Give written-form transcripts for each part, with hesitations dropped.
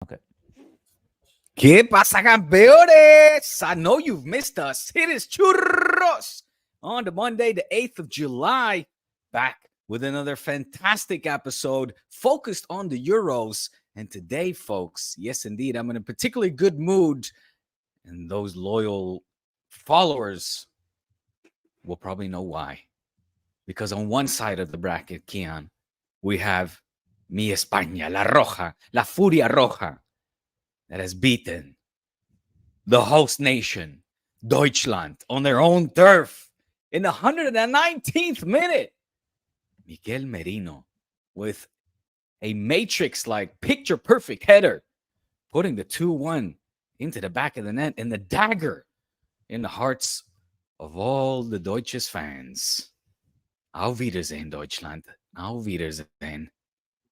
Okay. ¿Qué pasa, campeones? I know you've missed us. It is Churros on the Monday, the 8th of July. Back with another fantastic episode focused on the Euros. And today, folks, yes, indeed, I'm in a particularly good mood. And those loyal followers will probably know why. Because on one side of the bracket, Kian, we have Mi España, La Roja, La Furia Roja, that has beaten the host nation, Deutschland, on their own turf in the 119th minute. Miguel Merino with a matrix-like picture-perfect header, putting the 2-1 into the back of the net and the dagger in the hearts of all the Deutsches fans. Auf Wiedersehen, Deutschland. Auf Wiedersehen.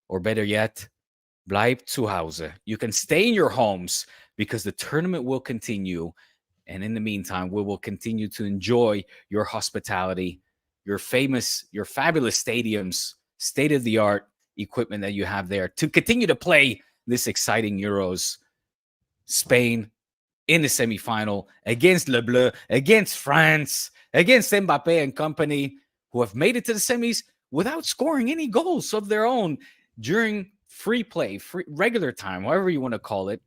Or better yet, bleib zu Hause. You can stay in your homes because the tournament will continue. And in the meantime, we will continue to enjoy your hospitality, your fabulous stadiums, state-of-the-art equipment that you have there to continue to play this exciting Euros. Spain in the semifinal against Le Bleu, against France, against Mbappe and company, who have made it to the semis without scoring any goals of their own during free play, regular time, however you want to call it.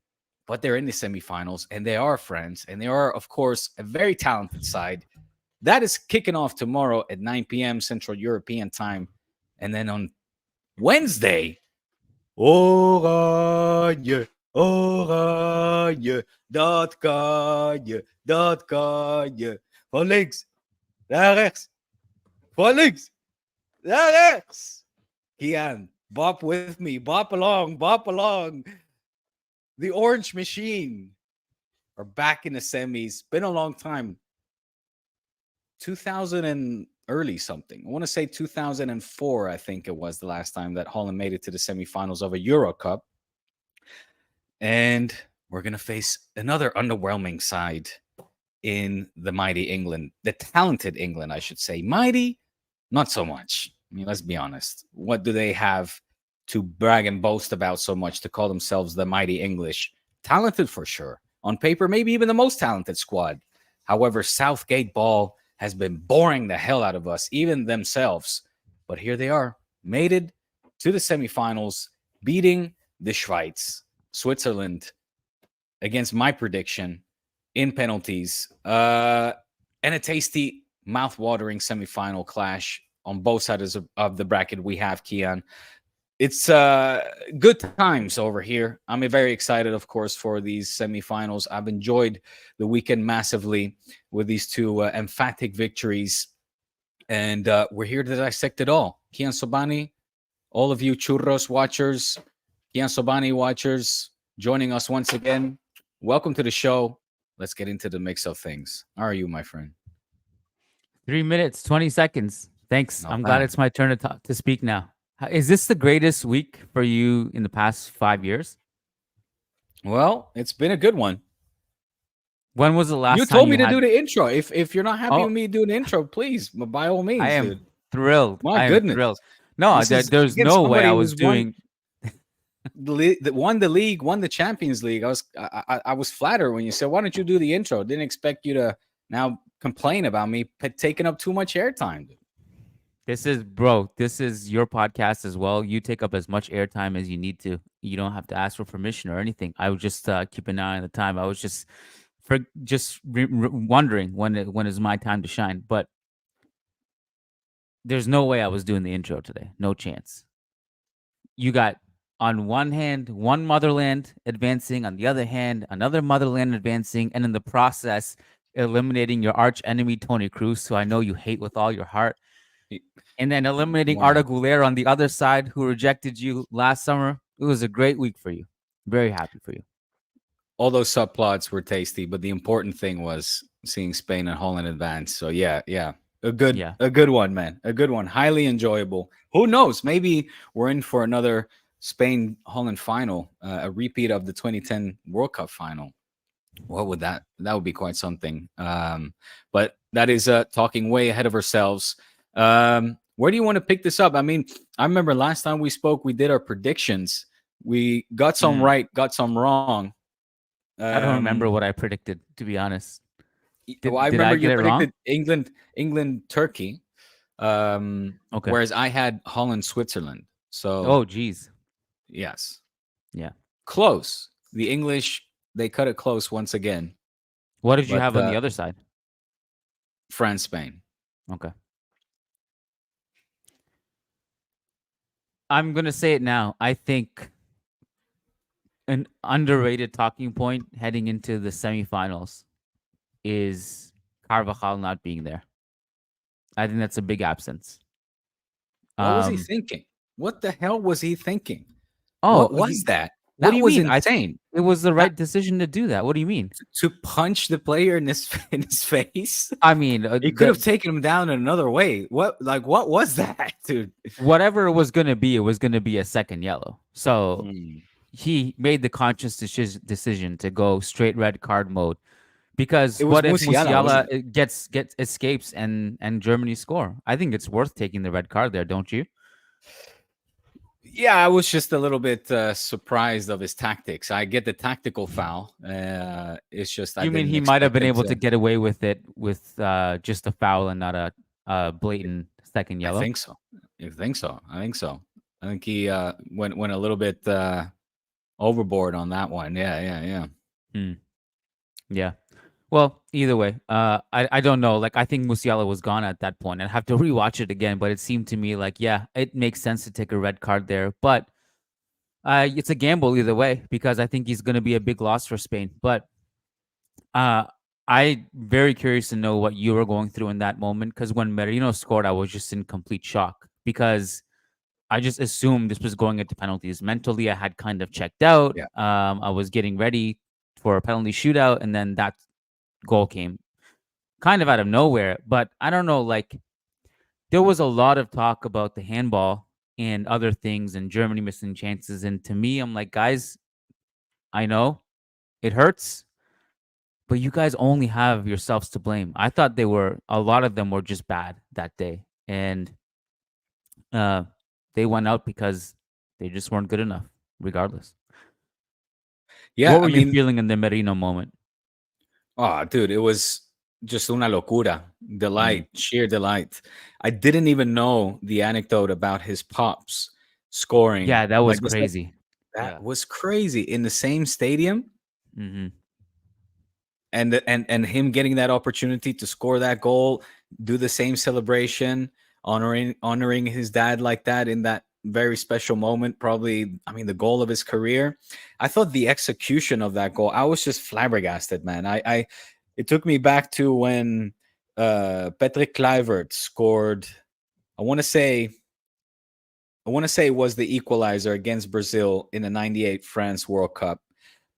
But they're in the semifinals, and they are friends, and they are, of course, a very talented side. That is kicking off tomorrow at 9 p.m. Central European time. And then on Wednesday, Oranje, Oranje, dat kan je, dat kan je. Van links naar rechts, van links naar rechts. Kian, bop with me, bop along, bop along. The Orange Machine are back in the semis. Been a long time. 2000 and early something. I want to say 2004, I think it was the last time that Holland made it to the semifinals of a Euro Cup. And we're going to face another underwhelming side in the mighty England, the talented England, I should say. Mighty, not so much. I mean, let's be honest. What do they have to brag and boast about so much to call themselves the mighty English? Talented for sure. On paper, maybe even the most talented squad. However, Southgate ball has been boring the hell out of us, even themselves. But here they are, made it to the semifinals, beating the Schweiz, Switzerland, against my prediction in penalties. And a tasty, mouth-watering semifinal clash on both sides of the bracket we have, Kian. It's good times over here. I'm very excited, of course, for these semifinals. I've enjoyed the weekend massively with these two emphatic victories. And we're here to dissect it all. Kian Sobani, all of you Churros watchers, Kian Sobani watchers, joining us once again. Welcome to the show. Let's get into the mix of things. How are you, my friend? 3 minutes, 20 seconds. Thanks. Not I'm bad. glad it's my turn to talk, to speak now. Is this the greatest week for you in the past 5 years? Well, it's been a good one. When was the last You time told me to had... do the intro. If you're not happy Oh. with me doing the intro, please, by all means, I am dude. thrilled. My I am goodness. thrilled. No, This is there's against no way somebody I who's was doing... won the league, won the Champions League. I was flattered when you said, "Why don't you do the intro?" Didn't expect you to now complain about me taking up too much airtime. This is your podcast as well. You take up as much airtime as you need to. You don't have to ask for permission or anything. I would just keep an eye on the time. I was just wondering when is my time to shine. But there's no way I was doing the intro today. No chance. You got, on one hand, one motherland advancing, on the other hand, another motherland advancing, and in the process, eliminating your arch enemy, Tony Kroos, who I know you hate with all your heart. And then eliminating Arda Guler on the other side, who rejected you last summer. It was a great week for you. Very happy for you. All those subplots were tasty, but the important thing was seeing Spain and Holland advance. So yeah. A good one, man. A good one. Highly enjoyable. Who knows? Maybe we're in for another Spain-Holland final, a repeat of the 2010 World Cup final. What would that would be quite something. But that is talking way ahead of ourselves. Where do you want to pick this up? I mean, I remember last time we spoke, we did our predictions We got some Mm. right, got some wrong. I don't remember Um, what I predicted, to be honest. well, Did I did I remember you get it wrong? predicted England, Turkey, Okay. whereas I had Holland, Switzerland. So Oh, geez. yes, Yeah. close. The English, they cut it close once again, What did you but have on the other side? France, Spain. Okay. I'm gonna say it now. I think an underrated talking point heading into the semifinals is Carvajal not being there. I think that's a big absence. What was he Um. thinking? What the hell was he thinking? What Oh, was that? what do That you was mean? insane. It was the That right decision to do that. What do you mean? to punch the player in his in his face. I mean, He could have taken him down in another way. What was that, dude? whatever it was gonna be, it was gonna be a second yellow. So Mm. he made the conscious decision to go straight red card mode. Because It was what if Musiala, wasn't Musiala it? gets escapes and Germany score? I think it's worth taking the red card there, don't you? Yeah, I was just a little bit surprised of his tactics. I get the tactical foul. It's just I You mean didn't he might have expect been him able to to. get away with it with just a foul and not a blatant second I yellow? think so. I think so. I think so. I think he went a little bit overboard on that one. Yeah, yeah, yeah. Hmm. Yeah. Well, either way, I don't know. Like, I think Musiala was gone at that point. I'd have to rewatch it again, but it seemed to me like, yeah, it makes sense to take a red card there. But it's a gamble either way because I think he's going to be a big loss for Spain. But uh, I very curious to know what you were going through in that moment because when Merino scored, I was just in complete shock because I just assumed this was going into penalties. Mentally, I had kind of checked out. Yeah. I was getting ready for a penalty shootout, and then that goal came kind of out of nowhere. But I don't know, like there was a lot of talk about the handball and other things and Germany missing chances. And to me, I'm like, guys, I know it hurts, but you guys only have yourselves to blame. I thought a lot of them were just bad that day. And uh, they went out because they just weren't good enough, regardless. Yeah, What I were you mean, feeling in the Merino moment? oh, dude, it was just una locura. Mm. Delight, sheer delight. I didn't even know the anecdote about his pops scoring. Yeah, that was Like you said, crazy. that Yeah. was crazy in the same stadium. Hmm. And him getting that opportunity to score that goal, do the same celebration, honoring his dad like that in that very special moment, probably, I mean, the goal of his career. I thought the execution of that goal, I was just flabbergasted, man. I it took me back to when Patrick Kluivert scored. I want to say it was the equalizer against Brazil in the 98 France World Cup.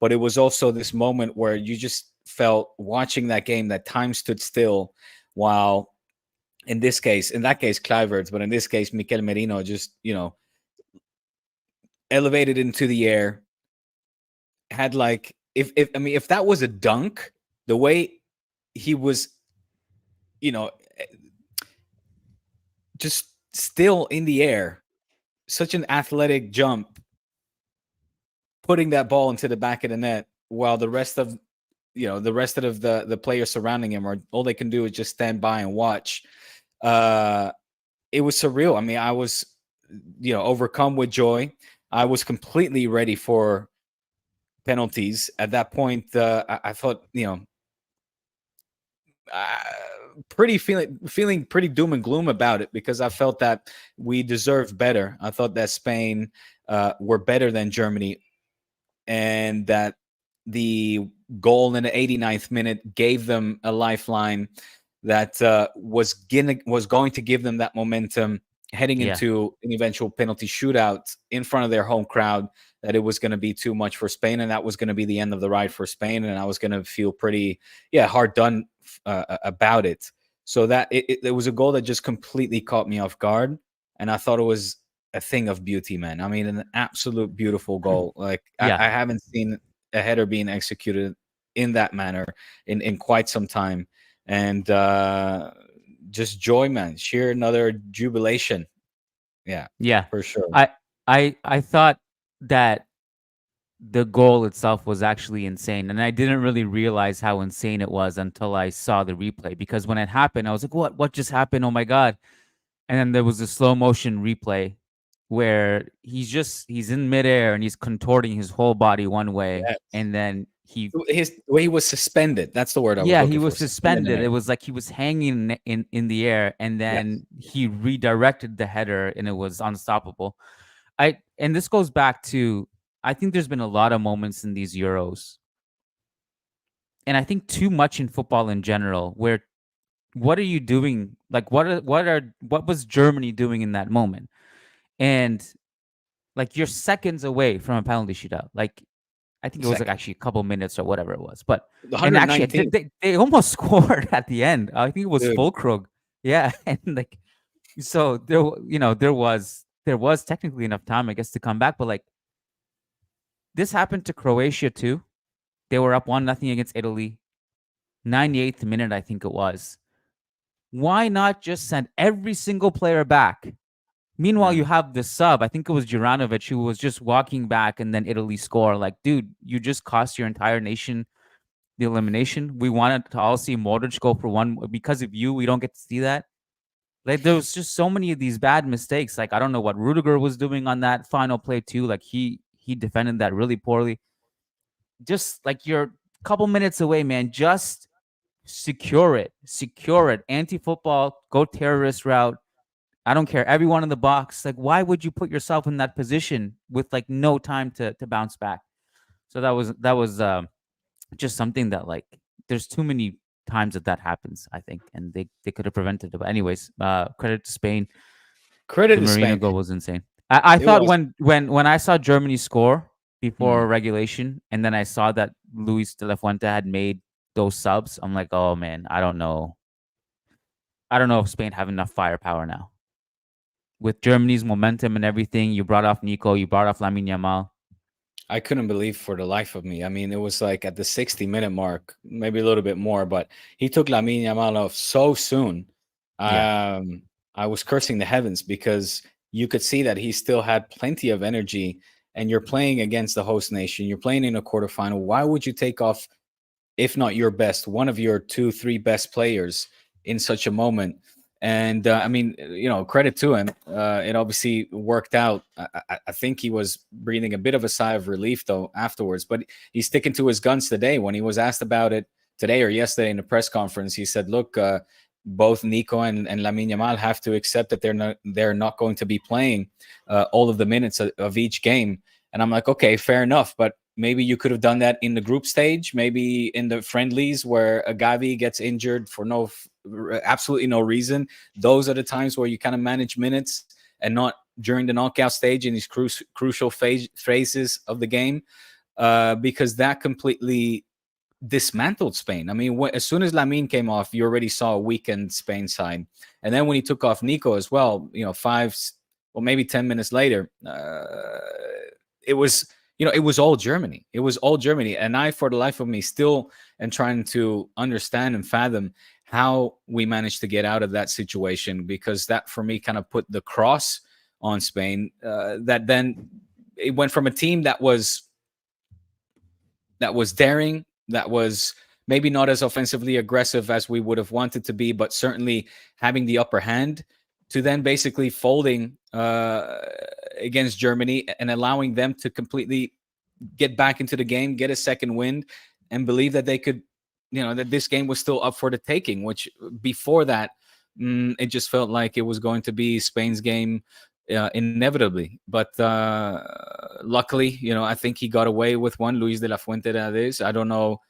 But it was also this moment where you just felt watching that game that time stood still while in that case, Kluivert, but in this case, Mikel Merino just, elevated into the air, had like, if I mean, if that was a dunk, the way he was, you know, just still in the air, such an athletic jump, putting that ball into the back of the net while the players surrounding him, or all they can do is just stand by and watch. It was surreal. I mean, I was, overcome with joy. I was completely ready for penalties at that point. I thought, uh, pretty feeling pretty doom and gloom about it because I felt that we deserved better. I thought that Spain were better than Germany, and that the goal in the 89th minute gave them a lifeline that was going to give them that momentum heading Yeah. into an eventual penalty shootout in front of their home crowd, that it was going to be too much for Spain, and that was going to be the end of the ride for Spain, and I was going to feel pretty hard done about it. So that it was a goal that just completely caught me off guard, and I thought it was a thing of beauty, man. I mean, an absolute beautiful goal. Like Yeah. I haven't seen a header being executed in that manner in quite some time, and just joy, man. Sheer another jubilation. Yeah, Yeah. for sure. I I thought that the goal itself was actually insane. And I didn't really realize how insane it was until I saw the replay. Because when it happened, I was like, what just happened? Oh my God. And then there was a slow motion replay where he's in midair and he's contorting his whole body one way. Yes. And then he His the way he was suspended. That's the word I was yeah, he looking was for. Suspended in suspended. It air. was like he was hanging in the air, and Yes. then he redirected the header, and it was unstoppable. I and this goes back to I think there's been a lot of moments in these Euros, and I think too much in football in general, where what are you doing? Like what was Germany doing in that moment? And like you're seconds away from a penalty shootout. Like I think it was like Second. actually a couple minutes or whatever it was. But The and actually 119th, they almost scored at the end. I think it was dude. Fulkrug. Yeah, and like so there was technically enough time I guess to come back, but like this happened to Croatia too. They were up 1-0 against Italy. 98th minute I think it was. Why not just send every single player back? Meanwhile, you Mm. have the sub. I think it was Juranovic who was just walking back, and then Italy score. Like, dude, you just cost your entire nation the elimination. We wanted to all see Modric go for one because of you. We don't get to see that. Like, there was just so many of these bad mistakes. Like, I don't know what Rudiger was doing on that final play too. Like, he defended that really poorly. Just like you're a couple minutes away, man. Just secure it, secure it. Anti-football, go terrorist route. I don't care. Everyone in the box. Like, why would you put yourself in that position with like no time to bounce back? So that was just something that like there's too many times that happens. I think, and they could have prevented it. But anyways, credit to Spain. Credit The to Marino Spain. goal was insane. I It thought was. when I saw Germany score Mm. before regulation, and then I saw that Luis de la Fuente had made those subs, I'm like, oh man, I don't know. I don't know if Spain have enough firepower now with Germany's momentum and everything. You brought off Nico, you brought off Lamine Yamal. I couldn't believe for the life of me. I mean, it was like at the 60-minute mark, maybe a little bit more, but he took Lamine Yamal off so soon. Yeah. Um, I was cursing the heavens because you could see that he still had plenty of energy. And you're playing against the host nation. You're playing in a quarterfinal. Why would you take off, if not your best, one of your two, three best players in such a moment? And I mean, credit to him. It obviously worked out. I think he was breathing a bit of a sigh of relief though afterwards, but he's sticking to his guns today. When he was asked about it today or yesterday in the press conference, he said, "Look, both Nico and Lamine Yamal have to accept that they're not going to be playing all of the minutes of each game." And I'm like, okay, fair enough, but maybe you could have done that in the group stage, maybe in the friendlies where a Gavi gets injured for absolutely no reason. Those are the times where you kind of manage minutes and not during the knockout stage in these crucial phases of the game, because that completely dismantled Spain. I mean, as soon as Lamine came off, you already saw a weakened Spain side. And then when he took off Nico as well, well, maybe 10 minutes later, it was it was all Germany. It was all Germany. And I, for the life of me, still am trying to understand and fathom how we managed to get out of that situation, because that for me kind of put the cross on Spain. That then it went from a team that was daring, that was maybe not as offensively aggressive as we would have wanted to be, but certainly having the upper hand, to then basically folding against Germany and allowing them to completely get back into the game, get a second wind, and believe that they could, that this game was still up for the taking, which before that, it just felt like it was going to be Spain's game inevitably. But luckily, I think he got away with one, Luis de la Fuente, that is. I don't know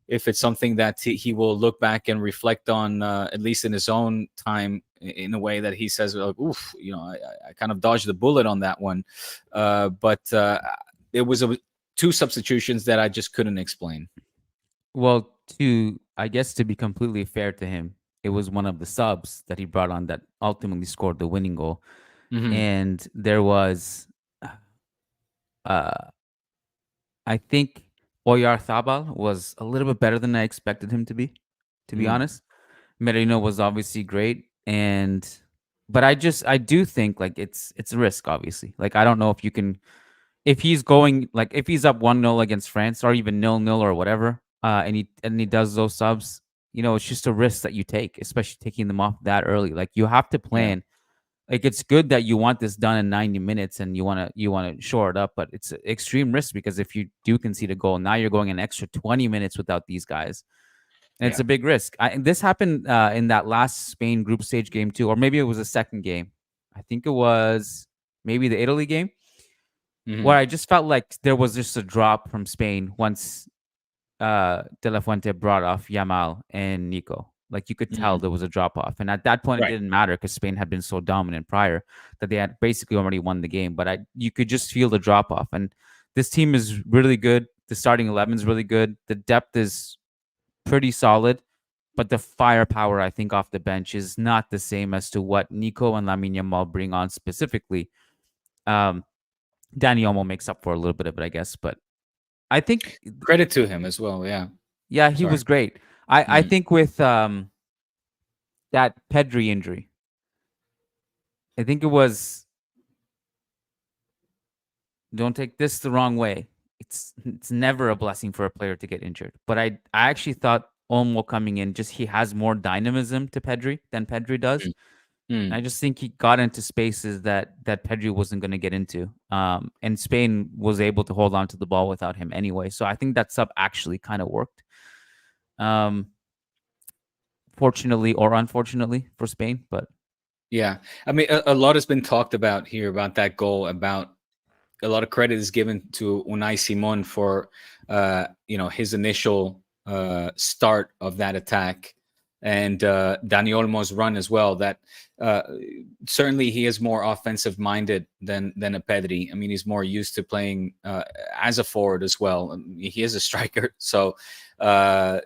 if it's something that he will look back and reflect on, at least in his own time, in a way that he says, like, oof, I kind of dodged the bullet on that one. But it was two substitutions that I just couldn't explain. Well, I guess to be completely fair to him, it was one of the subs that he brought on that ultimately scored the winning goal. Mm-hmm. And there was uh I think Oyarzabal was a little bit better than I expected him to be Mm. honest. Merino was obviously great, but I do think like it's a risk, obviously. Like I don't know if you can if he's going like if he's up 1-0 against France or even 0-0 or whatever, and he does those subs, it's just a risk that you take, especially taking them off that early. Like you have to Yeah, plan. Like it's good that you want this done in 90 minutes and you want to shore it up, but it's extreme risk because if you do concede a goal, now you're going an extra 20 minutes without these guys. And it's yeah. a big risk. And this happened in that last Spain group stage game too, or maybe it was a second game. I think it was maybe the Italy game where Hmm. I just felt like there was just a drop from Spain once De La Fuente brought off Yamal and Nico. Like you could tell Hmm. there was a drop off, and at that point it Right. didn't matter because Spain had been so dominant prior that they had basically already won the game. But you could just feel the drop off, and this team is really good. The starting 11 is really good. The depth is pretty solid, but the firepower I think off the bench is not the same as to what Nico and Lamine Yamal bring on specifically. Um, Danny Olmo makes up for a little bit of it, I guess, but I think Credit to him as well. Yeah. yeah, he Sorry. was great. I Mhm. think with that Pedri injury, I think it was, don't take this the wrong way. It's never a blessing for a player to get injured. But I actually thought Olmo coming in, just he has more dynamism to Pedri than Pedri does. Mm. Mm. I just think he got into spaces that Pedri wasn't going to get into. And Spain was able to hold on to the ball without him anyway. So I think that sub actually kind of worked. Um, Fortunately or unfortunately for Spain, but Yeah. I mean, a lot has been talked about here about that goal. About a lot of credit is given to Unai Simon for his initial start of that attack, and Dani Olmo's run as well. That uh, certainly he is more offensive minded than a Pedri. I mean, he's more used to playing as a forward as well. He is a striker, so I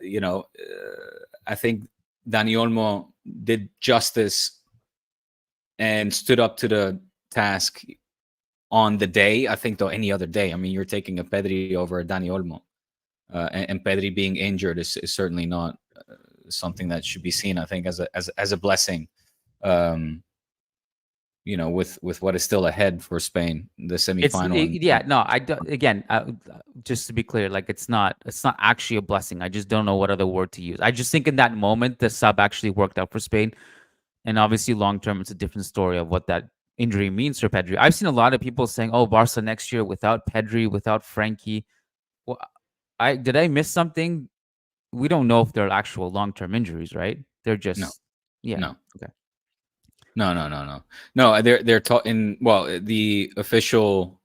think Dani Olmo did justice and stood up to the task on the day. I think though any other day, I mean, you're taking a Pedri over a Dani Olmo, and Pedri being injured is certainly not something that should be seen. I think as a blessing, um, with what is still ahead for Spain, the semifinal. yeah, no, I do, again, just to be clear, like it's not actually a blessing. I just don't know what other word to use. I just think in that moment the sub actually worked out for Spain, and obviously long term it's a different story of what that injury means for Pedri. I've seen a lot of people saying, "Oh, Barca next year without Pedri, without Frankie." Well, I miss something? We don't know if they're actual long term injuries, right? They're No, just yeah, no, okay. no, no, no, no, no. They're talking. Well, the official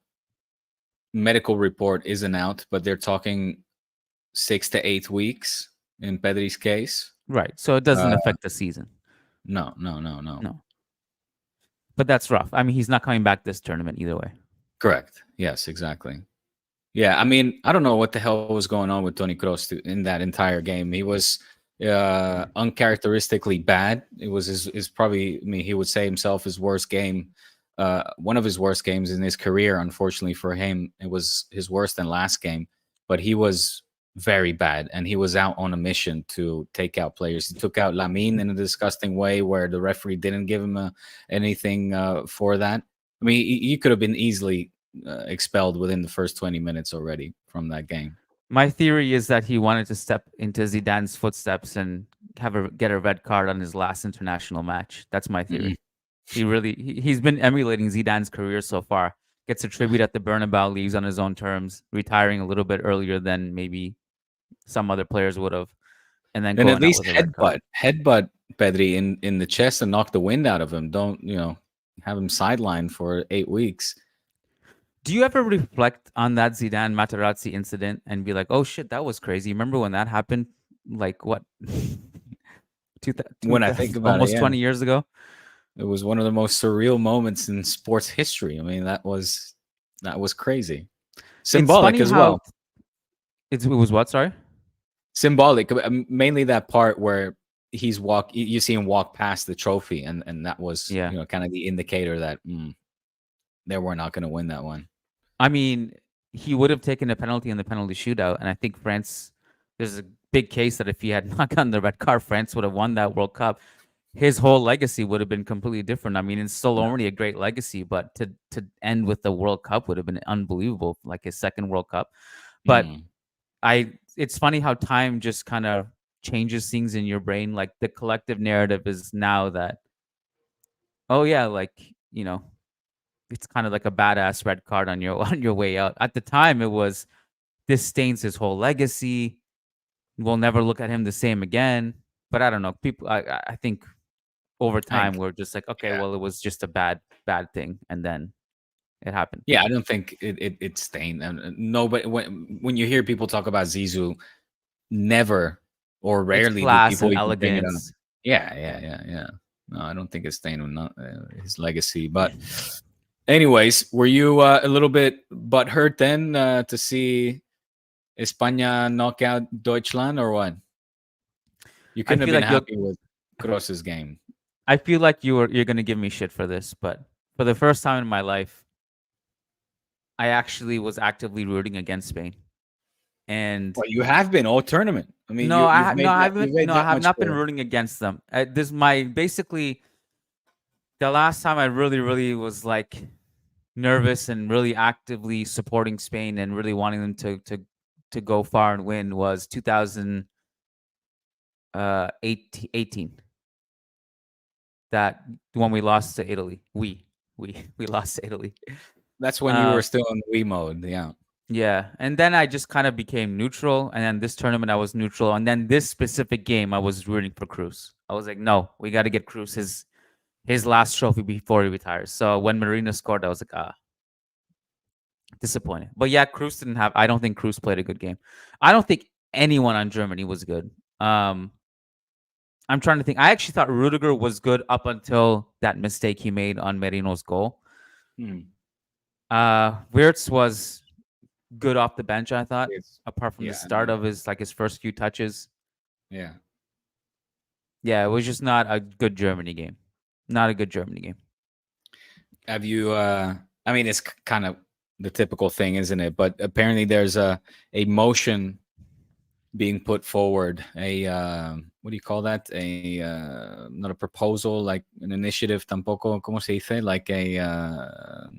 medical report isn't out, but they're talking 6 to 8 weeks in Pedri's case. Right. So it doesn't Uh, affect the season. no, no, no, no. No. But that's rough. I mean, he's not coming back this tournament either way. Correct. Yes, exactly. Yeah, I mean, I don't know what the hell was going on with Tony Kroos in that entire game. He was uncharacteristically bad. It was his probably. I mean, he would say himself his worst game, one of his worst games in his career. Unfortunately for him, it was his worst than last game. But he was very bad, and he was out on a mission to take out players. He took out Lamine in a disgusting way, where the referee didn't give him anything for that. I mean, he could have been easily expelled within the first 20 minutes already from that game. My theory is that he wanted to step into Zidane's footsteps and get a red card on his last international match. That's my Mm-mm. theory. He's been emulating Zidane's career so far. Gets a tribute at the Bernabeu, leaves on his own terms, retiring a little bit earlier than maybe some other players would have, and then And at going out least with a red card. headbutt Pedri in the chest and knock the wind out of him. Don't have him sidelined for 8 weeks. Do you ever reflect on that Zidane Materazzi incident and be like, "Oh shit, that was crazy"? Remember when that happened? Like what? When I think about it, Almost yeah, 20 years ago. it was one of the most surreal moments in sports history. I mean, that was crazy, It's symbolic funny as how well. it was what? Sorry. Symbolic, mainly that part where you see him walk past the trophy, and that was Yeah. kind of the indicator that they were not going to win that one. I mean, he would have taken a penalty in the penalty shootout, and I think France. There's a big case that if he had not gotten the red card, France would have won that World Cup. his whole legacy would have been completely different. I mean, it's still Yeah. already a great legacy, but to end with the World Cup would have been unbelievable, like his second World Cup. But Mm. it's funny how time just kind of changes things in your brain. Like the collective narrative is now that, oh yeah, like, you know, it's kind of like a badass red card on your on your way out. At the time, it was, this stains his whole legacy. We'll never look at him the same again. But I don't know. People, I think over I time we're just like, okay, yeah. well, it was just a bad thing, and then it happened. Yeah, I don't think it's stained. And nobody, when you hear people talk about Zizou, never or It's rarely do class people and even bring it up. elegance. Yeah, yeah, yeah, yeah. No, I don't think it's stained with his legacy. But anyways, were you a little bit butthurt then to see España knock out Deutschland or what? You I couldn't have feel been like you'll. happy with Kroos's game. I feel like you're gonna give me shit for this, but for the first time in my life, I actually was actively rooting against Spain. And Well, you have been all tournament. I mean, no, I no, I you've haven't. made No, I that have much not been for. rooting against them. This my basically the last time I really was like nervous and really actively supporting Spain and really wanting them to go far and win was 2018. That when we lost to Italy. We lost to Italy. That's when you were Uh, still in Wii mode. Yeah. yeah, and then I just kind of became neutral, and then this tournament I was neutral, and then this specific game I was rooting for Cruz. I was like, no, we got to get Cruz his last trophy before he retires. So when Marina scored, I was like, disappointed. But yeah, Cruz didn't have. I don't think Cruz played a good game. I don't think anyone on Germany was good. I'm trying to think. I actually thought Rudiger was good up until that mistake he made on Merino's goal. Hmm. Wirtz was good off the bench, I thought, It's apart from the yeah, start of his first few touches. yeah. Yeah, it was just not a good Germany game. Not a good Germany game. Have you? I mean, it's kind of the typical thing, isn't it? But apparently, there's a motion being put forward. A what do you call that? A not a proposal, like an initiative. Tampoco, ¿cómo se dice? Like a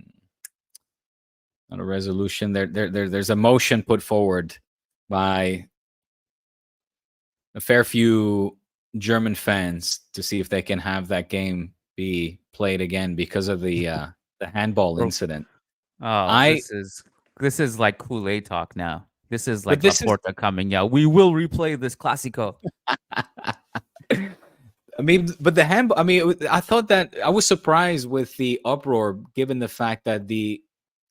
not a resolution. There's a motion put forward by a fair few German fans to see if they can have that game be played again because of the handball Bro. incident. Oh, I this is like Kool-Aid talk now. This is but like this is Laporta coming out. We will replay this Clasico. I mean, but the handball. I mean, I thought that I was surprised with the uproar, given the fact that the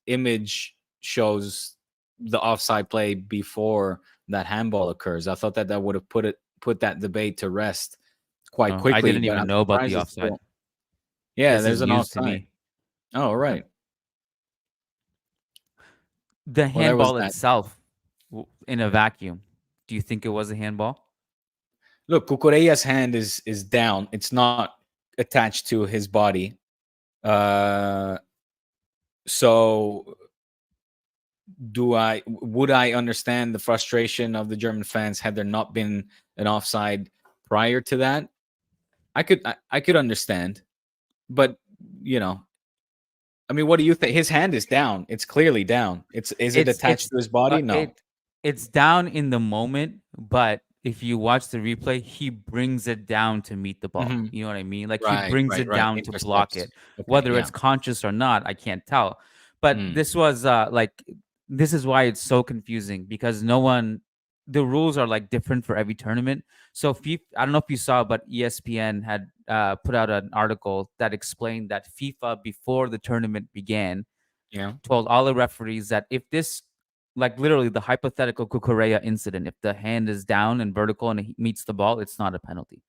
image shows the offside play before that handball occurs. I thought that that would have put that debate to rest quite Oh, I quickly. didn't But even I'm know about the surprised it's offside. still. Yeah, This there's is an news to offside. me. Oh, right. The Well, there was handball that. itself in a vacuum. Do you think it was a handball? Look, Cucurella's hand is down. It's not attached to his body. Uh, so would I understand the frustration of the German fans had there not been an offside prior to that? I could understand, but you know, I mean, what do you think? His hand is down. It's clearly down. Is it attached It's to his body? No. it's down in the moment, but if you watch the replay, he brings it down to meet the ball. Hmm. You know what I mean? Like he Right, brings right, it right. down to block Intercepts. it. Okay, Whether yeah. it's conscious or not, I can't tell. But Mm, this was like this is why it's so confusing because no one the rules are like different for every tournament. So I don't know if you saw, but ESPN had put out an article that explained that FIFA before the tournament began yeah. told all the referees that if this, like literally the hypothetical Cucurella incident, if the hand is down and vertical and it meets the ball, it's not a penalty.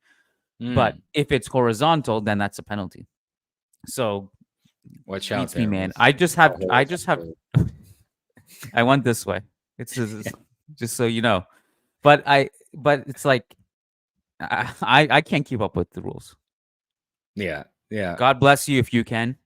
But Mm, if it's horizontal, then that's a penalty. So watch out beats me, there man. with I Jorge. just have, I went this way. It's just so you know. But it's like, I can't keep up with the rules. Yeah, yeah. God bless you if you can.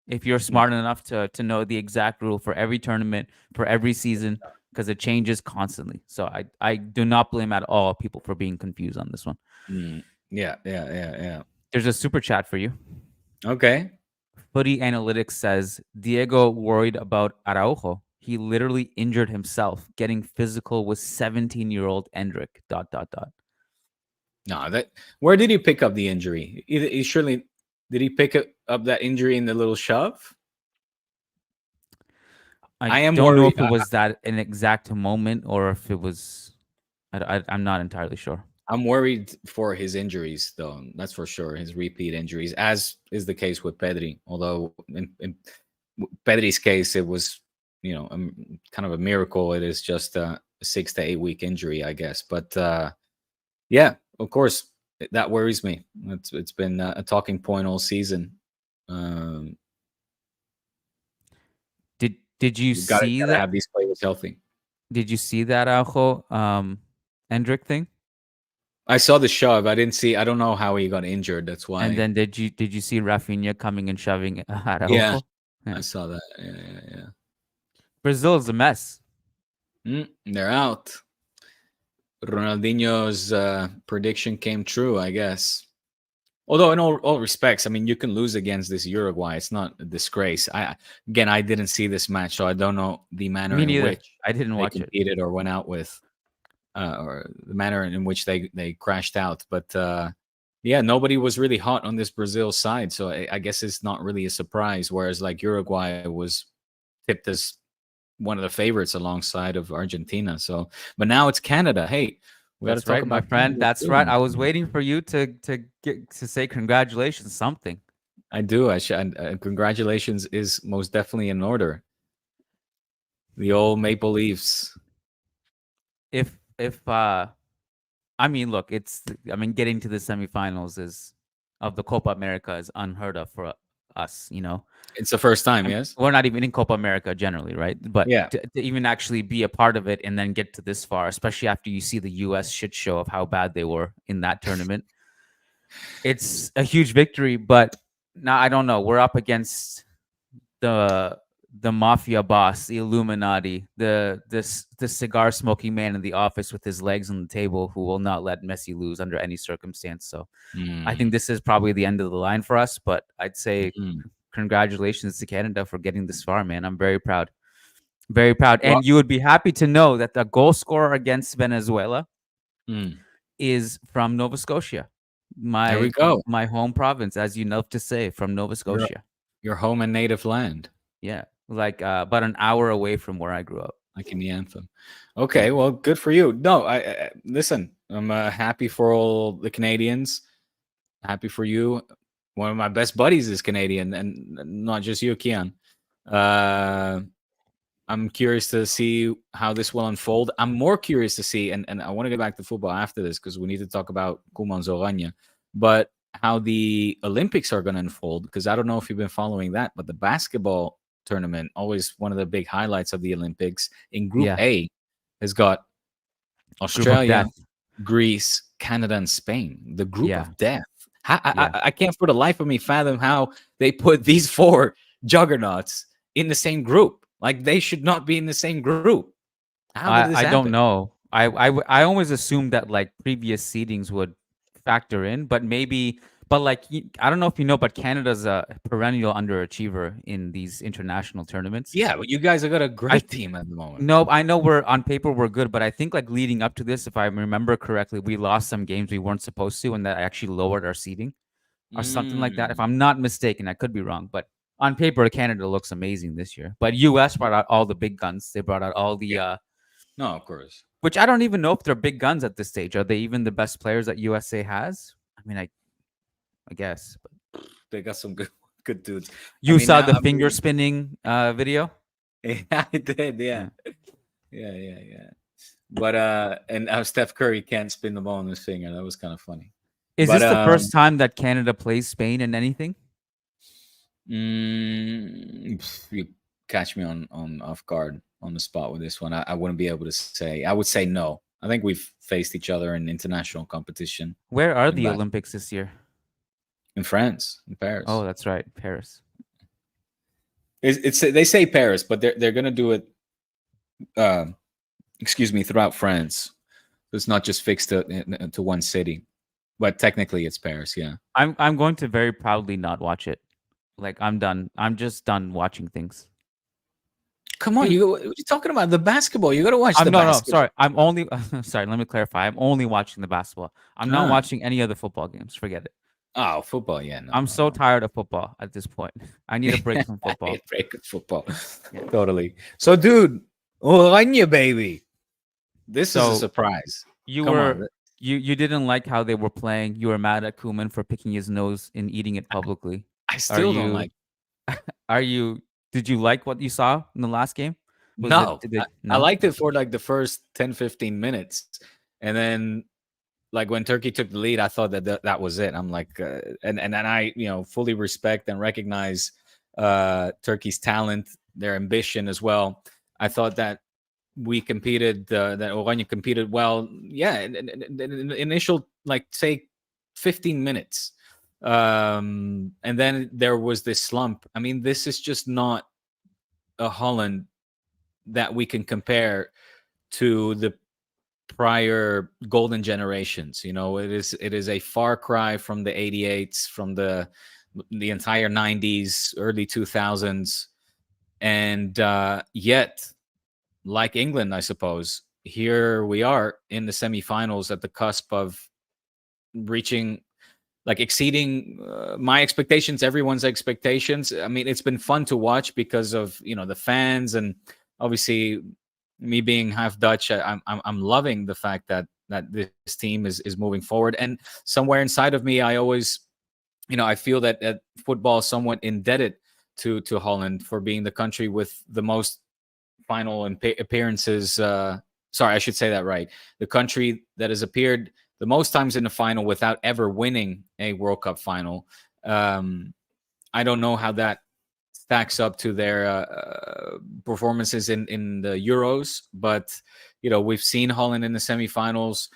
If you're Mm, smart enough to know the exact rule for every tournament, for every season, because it changes constantly. So I do not blame at all people for being confused on this one. mm, yeah, yeah, yeah, yeah. There's a super chat for you. Okay. Footy Analytics says Diego worried about Araujo. He literally injured himself getting physical with 17-year-old Endrick. ... No, that where did he pick up the injury? He surely did he pick up that injury in the little shove? I I am don't know worried. if it was that an exact moment or if it was. I'm not entirely sure. I'm worried for his injuries, though. That's for sure. His repeat injuries, as is the case with Pedri. Although in Pedri's case, it was kind of a miracle. It is just a 6 to 8 week injury, I guess. But yeah, of course, that worries me. It's been a talking point all season. Um, Did you you gotta see gotta that? have these players healthy. Did you see that Araujo Endrick thing? I saw the shove. I didn't see. I don't know how he got injured. That's And why. then did you see Rafinha coming and shoving Yeah, Araujo? I Yeah. saw that. Yeah. Brazil is a mess. They're out. Ronaldinho's prediction came true, I guess. Although, in all respects, I mean, you can lose against this Uruguay. It's not a disgrace. I didn't see this match, so I don't know the manner Me in neither. which I didn't they watch it. competed or went out with, or the manner in which they crashed out. But yeah, nobody was really hot on this Brazil side, so I guess it's not really a surprise. Whereas like Uruguay was tipped as one of the favorites alongside of Argentina. So, but now it's Canada. Hey, we got to That's talk right, my about friend. Canada That's too right. in I this was one. waiting for you to say congratulations, something. I do. I should. Congratulations is most definitely in order. The old Maple Leafs. If I mean, look, getting to the semifinals is of the Copa America is unheard of for us. It's the first time, yes. We're not even in Copa America generally, right? But Yeah. to even actually be a part of it and then get to this far, especially after you see the U.S. shit show of how bad they were in that tournament, it's a huge victory. But now I don't know. We're up against the the mafia boss, the Illuminati, the cigar smoking man in the office with his legs on the table, who will not let Messi lose under any circumstance. So I think Mm, this is probably the end of the line for us. But I'd say mm. congratulations to Canada for getting this far, man. I'm very proud. Very proud. Well, And you would be happy to know that the goal scorer against Venezuela mm. is from Nova Scotia, There we my go. my home province, as you love to say, from Nova Your Scotia. your home and native land, Yeah, like about an hour away from where I grew up. like in the anthem. Yeah. Okay, well, good for you. No, I listen. I'm happy for all the Canadians. Happy for you. One of my best buddies is Canadian, and not just you, Kian. Uh, I'm curious to see how this will unfold. I'm more curious to see, and I want to get back to football after this because we need to talk about Kuman Zoranya, but how the Olympics are going to unfold. Because I don't know if you've been following that, but the basketball tournament, always one of the big highlights of the Olympics, in Group Yeah. A, has got Group of Australia, death. Greece, Canada, and Spain. The group Yeah. of death. Yeah. I can't for the life of me fathom how they put these four juggernauts in the same group. Like they should not be in the same group. How did this I don't happen? know. I always assumed that like previous seedings would factor in, but maybe. But like I don't know if you know, but Canada's a perennial underachiever in these international tournaments. Yeah, but you guys have got a I great team at the moment. No, I know we're on paper we're good, but I think like leading up to this, if I remember correctly, we lost some games we weren't supposed to, and that actually lowered our seeding or something like that. If Mm. I'm not mistaken, I could be wrong, but on paper, Canada looks amazing this year. But US brought out all the big guns. They brought out all the Yeah. No, of course. which I don't even know if they're big guns at this stage. Are they even the best players that USA has? I mean, I guess. But They got some good dudes. I you mean, saw now the I'm finger really, spinning video? yeah, I did. Yeah. Yeah. Yeah. But and how Steph Curry can't spin the ball on his finger. That was kind of funny. Is But this the first time that Canada plays Spain in anything? you catch me on off guard on the spot with this one. I wouldn't be able to say. I would say no. I think we've faced each other in international competition Where are in the back Olympics this year? in France, in Oh, Paris. that's right, Paris. It's they say Paris, but they're gonna do it. Excuse me, throughout France. It's not just fixed to one city. but technically it's Paris. Yeah. I'm going to very proudly not watch it. Like I'm done. I'm just done watching things. Come on, Dude, what are you talking about? The basketball. You got to watch I'm the no, basketball. sorry. I'm only sorry. Let me clarify. I'm only watching the basketball. I'm not Ah. watching any other football games. Forget it. Oh, football. Yeah, no, I'm no, so no. tired of football at this point. I need a break from football. Break of football. Yeah. Totally. So, dude, Oranje, baby. This is a So surprise. you Come were on. you didn't like how they were playing. You were mad at Koeman for picking his nose and eating it publicly. I Are still don't you? like. Are you? Did you like what you saw in the last game? Was it? No, Did it? I No. liked it for like the first 10, 15 minutes. And then, like, when Turkey took the lead, I thought that was it. I'm like, and then I, fully respect and recognize Turkey's talent, their ambition as well. I thought that we competed, that Oranje competed well. Yeah, in initial, like, say, 15 minutes. And then there was this slump. I mean, this is just not a Holland that we can compare to the prior golden generations. It is a far cry from the 88s, from the entire 90s, early 2000s, and yet, like England, I suppose, here we are in the semifinals at the cusp of reaching, like, exceeding my expectations, everyone's expectations. I mean, it's been fun to watch because of the fans, and obviously me being half Dutch, I'm loving the fact that this team is moving forward. And somewhere inside of me, I always, I feel that football is somewhat indebted to Holland for being the country with the most final appearances. Sorry, I should say that right. The country that has appeared the most times in the final without ever winning a World Cup final. I don't know how that stacks up to their performances in the Euros, but we've seen Holland in the semifinals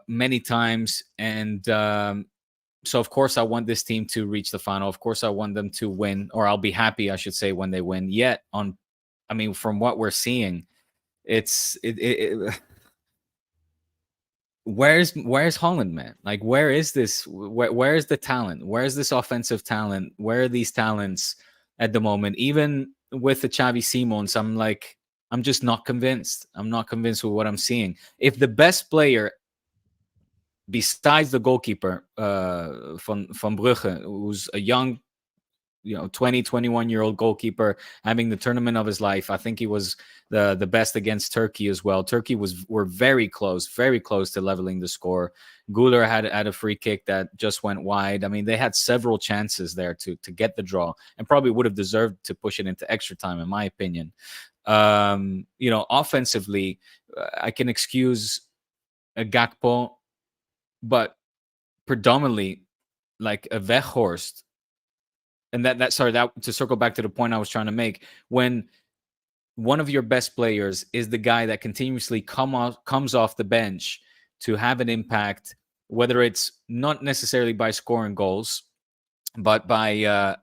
many times, and so of course I want this team to reach the final. Of course I want them to win, or I'll be happy, I should say, when they win. Yet, from what we're seeing, it's where's Holland, man? Like, where is this? Where is the talent? Where is this offensive talent? Where are these talents at the moment? Even with the Xavi Simons, I'm just not convinced. I'm not convinced with what I'm seeing. If the best player besides the goalkeeper, van Brugge, who's a young 20, 21-year-old goalkeeper having the tournament of his life. I think he was the best against Turkey as well. Turkey were very close to leveling the score. Guler had a free kick that just went wide. I mean, they had several chances there to get the draw, and probably would have deserved to push it into extra time, in my opinion. Offensively, I can excuse a Gakpo, but predominantly like a Weghorst. And that to circle back to the point I was trying to make, when one of your best players is the guy that continuously comes off the bench to have an impact, whether it's not necessarily by scoring goals, but by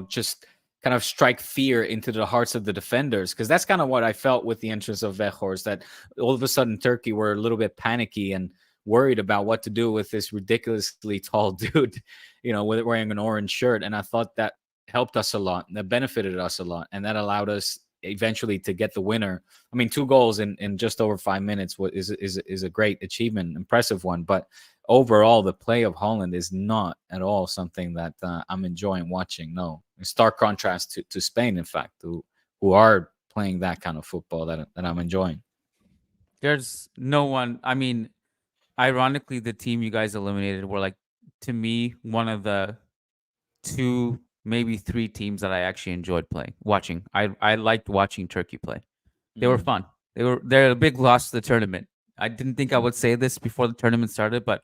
just kind of strike fear into the hearts of the defenders, because that's kind of what I felt with the entrance of Weghorst, that all of a sudden Turkey were a little bit panicky and worried about what to do with this ridiculously tall dude, with wearing an orange shirt. And I thought that helped us a lot, that benefited us a lot, and that allowed us eventually to get the winner. I mean, 2 goals in just over 5 minutes is a great achievement, impressive one. But overall, the play of Holland is not at all something that I'm enjoying watching. No, in stark contrast to Spain, in fact, who are playing that kind of football that I'm enjoying. There's no one. I mean, ironically, the team you guys eliminated were, like, to me, one of the 2, maybe 3 teams that I actually enjoyed watching. I liked watching Turkey play. They were fun. They're a big loss to the tournament. I didn't think I would say this before the tournament started, but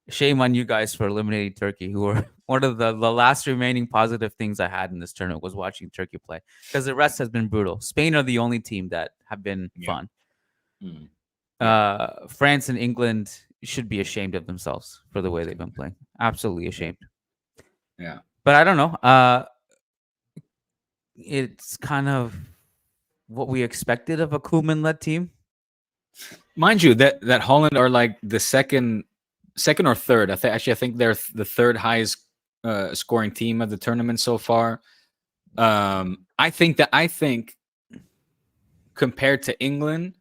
shame on you guys for eliminating Turkey, who were one of the last remaining positive things I had in this tournament was watching Turkey play, because the rest has been brutal. Spain are the only team that have been fun. France and England should be ashamed of themselves for the way they've been playing. Absolutely ashamed. Yeah. But I don't know. It's kind of what we expected of a Koeman-led team. Mind you, that Holland are like the second second or third. I think they're the third highest scoring team of the tournament so far. I think compared to England,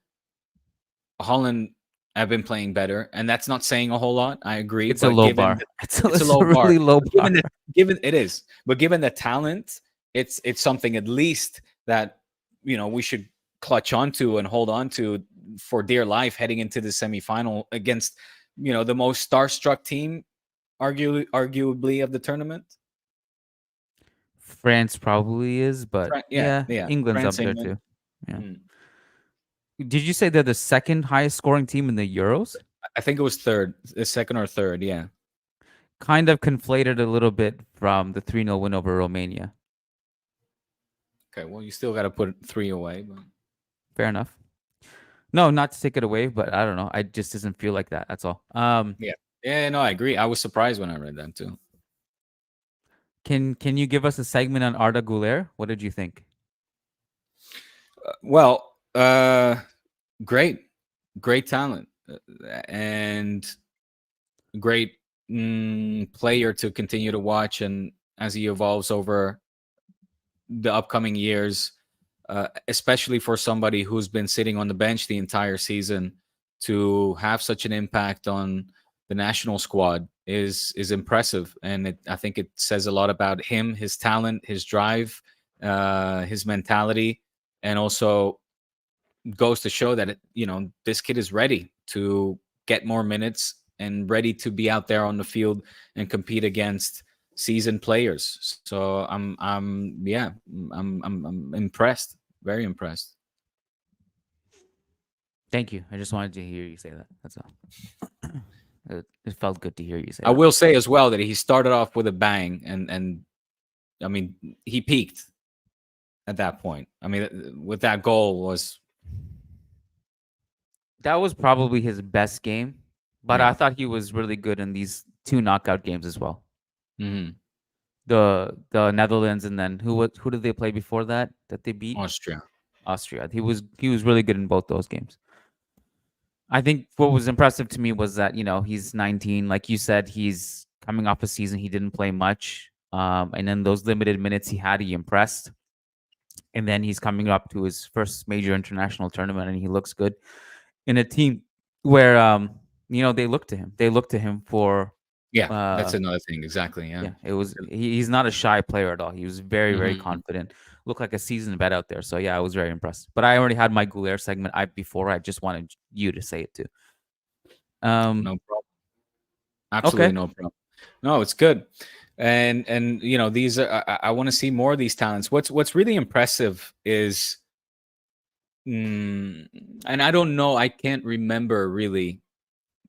Holland have been playing better, and that's not saying a whole lot. I agree, It's a but low bar. it's a It's low a bar. really low But bar. given it is, but given the talent, it's something at least that we should clutch onto and hold on to for dear life heading into the semifinal against the most starstruck team, arguably of the tournament. France probably is, but yeah, Yeah, England's France, up there England. too. Yeah. Mm. Did you say they're the second highest scoring team in the Euros? I think it was third, second or third. Yeah. Kind of conflated a little bit from the 3-0 win over Romania. Okay. Well, you still got to put 3 away. But... Fair enough. No, not to take it away, but I don't know. I just doesn't feel like that. That's all. Yeah. Yeah. No, I agree. I was surprised when I read that too. Can you give us a segment on Arda Guler? What did you think? Well, great talent and great player to continue to watch, and as he evolves over the upcoming years, especially for somebody who's been sitting on the bench the entire season, to have such an impact on the national squad is impressive, and I think it says a lot about him, his talent, his drive, his mentality, and also goes to show that this kid is ready to get more minutes and ready to be out there on the field and compete against seasoned players. So I'm impressed, very impressed. Thank you. I just wanted to hear you say that. That's all. It felt good to hear you say I that. will say as well that he started off with a bang, and I mean he peaked at that point. I mean, with that goal That was probably his best game, but Yeah. I thought he was really good in these two knockout games as well. Mhm. The Netherlands, and then who did they play before that they beat? Austria. Austria. He was really good in both those games. I think what was impressive to me was that he's 19, like you said, he's coming off a season he didn't play much, and then those limited minutes he had, he impressed, and then he's coming up to his first major international tournament, and he looks good in a team where they look to him. They look to him for Yeah, that's another thing. Exactly. Yeah. yeah. It was he's not a shy player at all. He was very very Mhm. confident. Looked like a seasoned vet out there. So yeah, I was very impressed. But I already had my Guler segment before. I just wanted you to say it too. No problem. Absolutely Okay. no problem. No, it's good. And these are, I want to see more of these talents. What's really impressive is and I don't know, I can't remember really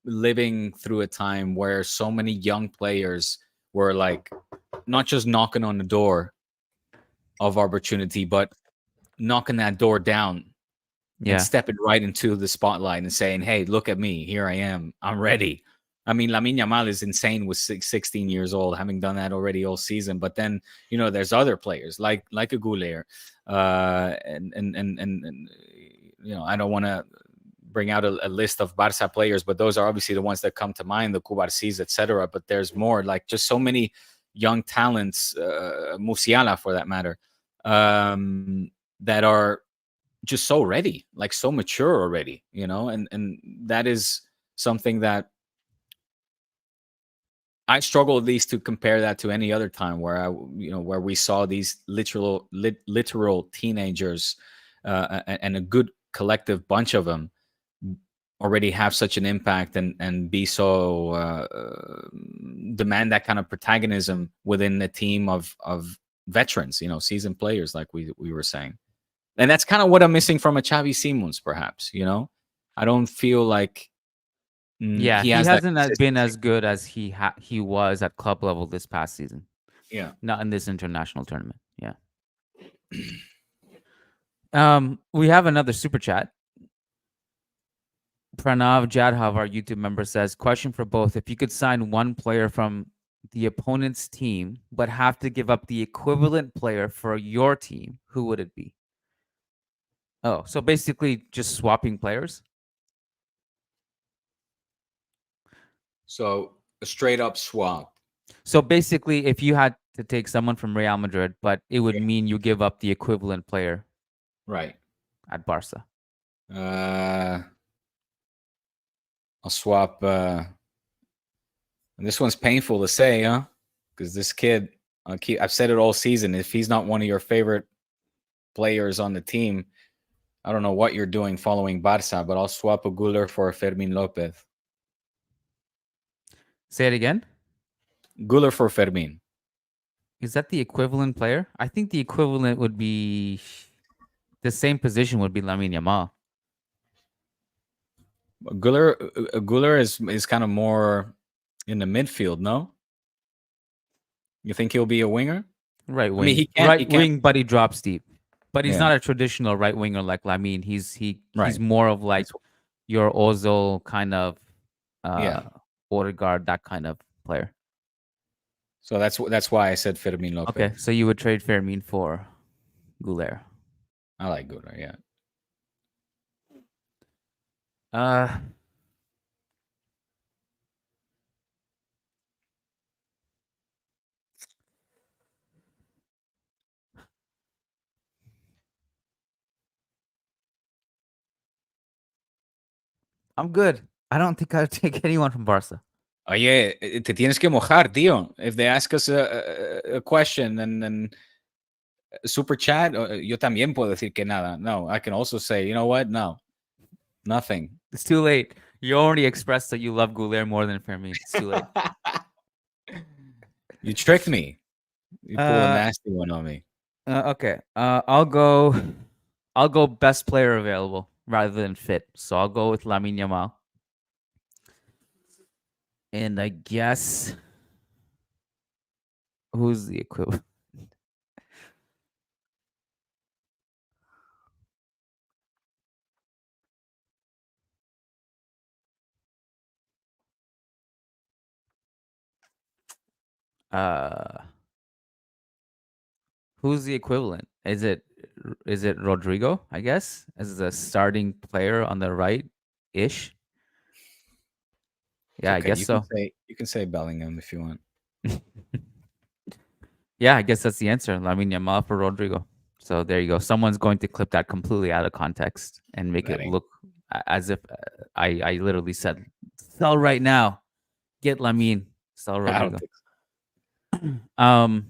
living through a time where so many young players were like not just knocking on the door of opportunity, but knocking that door down and Yeah. stepping right into the spotlight and saying, "Hey, look at me. Here I am. I'm ready." I mean, Yamal is insane with 16 years old, having done that already all season. But then, there's other players like a Guler, and I don't want to bring out a list of Barca players, but those are obviously the ones that come to mind, the Cubarcis, etc. But there's more, like just so many young talents, Musiala for that matter, that are just so ready, like so mature already, and that is something that I struggle at least to compare that to any other time where where we saw these literal teenagers, and a good collective bunch of them already have such an impact and be so demand that kind of protagonism within a team of veterans, seasoned players, like we were saying. And that's kind of what I'm missing from a Xavi Simons, perhaps. I don't feel like Yeah, he he has that hasn't been consistency. as good as he was at club level this past season. Yeah. Not in this international tournament. Yeah. We have another super chat. Pranav Jadhav, our YouTube member, says, question for both. If you could sign one player from the opponent's team, but have to give up the equivalent player for your team, who would it be? Oh, so basically just swapping players? So a straight up swap. So basically, if you had to take someone from Real Madrid, but it would Yeah. mean you give up the equivalent player Right. at Barca. Uh, I'll swap. And this one's painful to say, huh? Because this kid, I've said it all season. If he's not one of your favorite players on the team, I don't know what you're doing following Barca, but I'll swap a Guler for a Fermin Lopez. Say it again. Guler for Fermin. Is that the equivalent player? I think the equivalent would be the same position would be Lamine Yamal. Guler is kind of more in the midfield, no? You think he'll be a winger? Right I mean, wing. he can't. He Right can't. wing, but he drops deep. But he's Yeah. not a traditional right winger like Lamine. He's Right. more of like That's, your Ozil kind of yeah. Odegaard, that kind of player. So that's why I said Fermin Lopez. Okay, so you would trade Fermin for Guler. I like Guler. Yeah. Uh I'm good. I don't think I'd take anyone from Barca. Oye, te tienes que mojar, tío. If they ask us a question and super chat, yo también puedo decir que nada. No, I can also say, you know what? No, nothing. It's too late. You already expressed that you love Guler more than Fermin. It's too late. You tricked me. You pulled a nasty one on me. Okay. I'll go best player available rather than fit. So I'll go with Lamine Yamal. And I guess who's the equivalent? Uh who's the equivalent? Is it Rodrigo, I guess, as a starting player on the right ish? It's Yeah, I okay. guess so. You can say Bellingham if you want. Yeah, I guess that's the answer. Lamine Yamal for Rodrigo. So there you go. Someone's going to clip that completely out of context and make That it ain't. look as if I literally said, "Sell right now, get Lamine, sell I don't Rodrigo." think so. Um,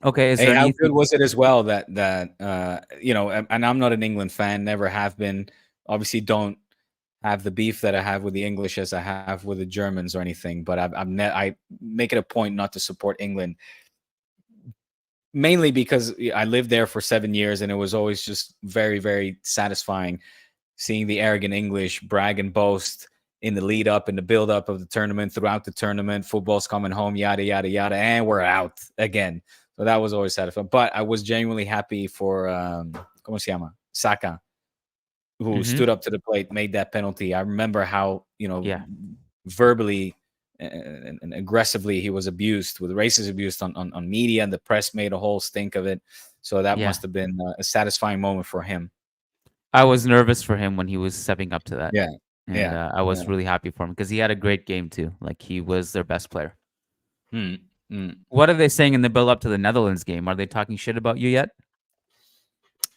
okay. Is Hey, there how good anything? was it as well that and I'm not an England fan, never have been. Obviously, don't have the beef that I have with the English as I have with the Germans or anything. But I make it a point not to support England, mainly because I lived there for 7 years, and it was always just very, very satisfying seeing the arrogant English brag and boast in the lead up and the build up of the tournament, throughout the tournament. Football's coming home, yada yada yada, and we're out again. So that was always satisfying. But I was genuinely happy for ¿cómo se llama? Saka, who Mm-hmm. stood up to the plate, made that penalty. I remember how Yeah, verbally and aggressively he was abused, with racist abuse on media, and the press made a whole stink of it. So that yeah. must have been a satisfying moment for him. I was nervous for him when he was stepping up to that, Yeah, and yeah, I yeah. was really happy for him because he had a great game too. Like he was their best player. Mm, mm. What are they saying in the build up to the Netherlands game? Are they talking shit about you yet?